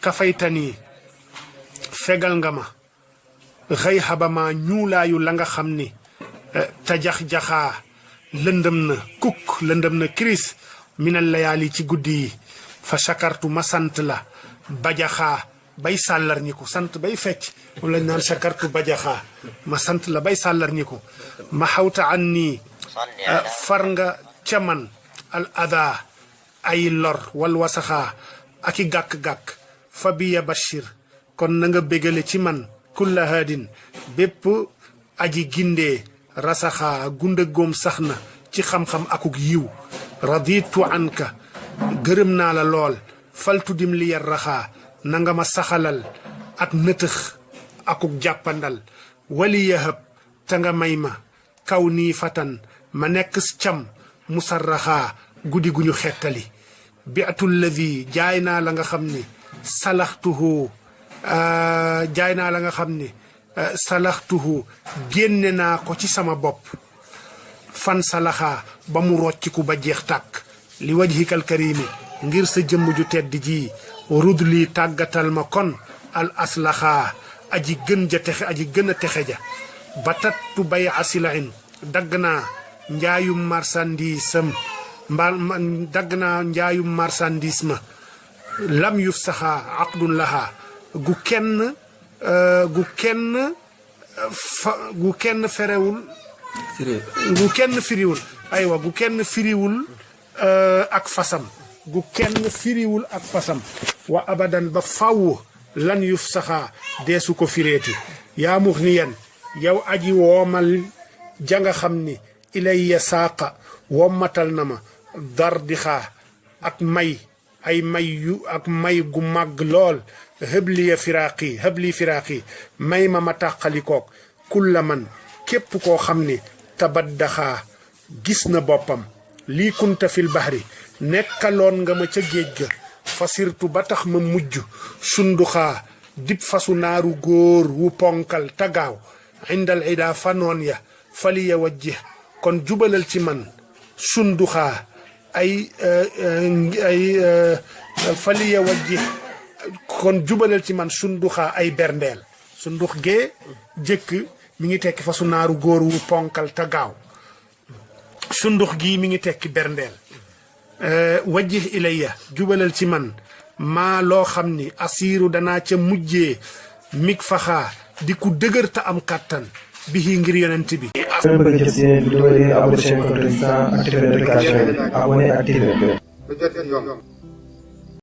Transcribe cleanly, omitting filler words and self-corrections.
kafaytani fegal nga ma xëy xabama ñuulaayu la nga xam ni tajax-jaxaa lëndëm na kukk lëndëm na kiris minal layaali ci guddi yi fa shakartu ma sant la bajaxaa bay sàllar ñi ko sant bay fecc moom lañ naan shakartu bajaxaa ma sant la bay sàllar ñi ko ma xawta an nii far nga ca man al ada ay lor wal wasaxaa ak i gàkk-gàkk fa biya bashir kon na nga bégale ci man kulla haadin bépp aji gindee rasaxaa gunda góom sax na ci xam-xam akuk yiw raditu anka gërëm naa la lool faltu dim li yar raxaa na nga ma saxalal ak nëtëx akuk jàppandal wali yahab te nga may ma kaw nii fatan ma nekk cam musarraxaa guddi gu ñu xettali biatul ladhi jaay naa la nga xam ni salaxtuhu jaay naa la nga xam ni salaxtuhu génne naa ko ci sama bopp fan salaxaa ba mu rocciku ba jeex tàkk li wajhikal karimi ngir sa jëmm ju tedd ji rud lii tàggatal ma kon al aslaxaa aji gën ja texe aji gën a texe ja batattu bay asilain dagg naa njaayum marchandise dagg naa njaayum marchandise ma lam yuf saxaa aqdun lahaa gu kenn ferewul gu kenn firiwul aywa gu kenn firiwul ak fasam gu kenn firiwul ak fasam wa abadan ba faw lan yuf saxaa deesu ko fireeti yaa muxniyan yow aji woomal janga xam ni ilayya saaqa wommatal na ma dar di xaa ak may ay may yu ak may gu màgg lool hëbliya firaaqi hëbli firaaqi may ma tàqalikook kulla man képp koo xam ni tabaddaxaa gis na boppam lii kunta fil bahri nekkaloon nga ma ca géej ga fasirtu ba tax ma mujj sunduxaa dib fasu naaru góor wu ponkal tagaaw indal ida fanoon ya faliya wajjih kon jubalal ci man sunduxaa ay faliya wajjih kon jubalal ci man sunduxaa ay berndeel sundux gee jëkk mi ngi tekki fasu naaru góor wu ponkal tagaaw sundux gii mi ngi tekki berndeel wajjih ilayya jubalal ci man maa loo xam ni asiiru danaa ca mujjee mig faxaa di ku dëgër ta am kàttan bi ngir yonent bi. bëgg jot seen vidéo yi abonné seen compte Résistance activé notification yi abonné activé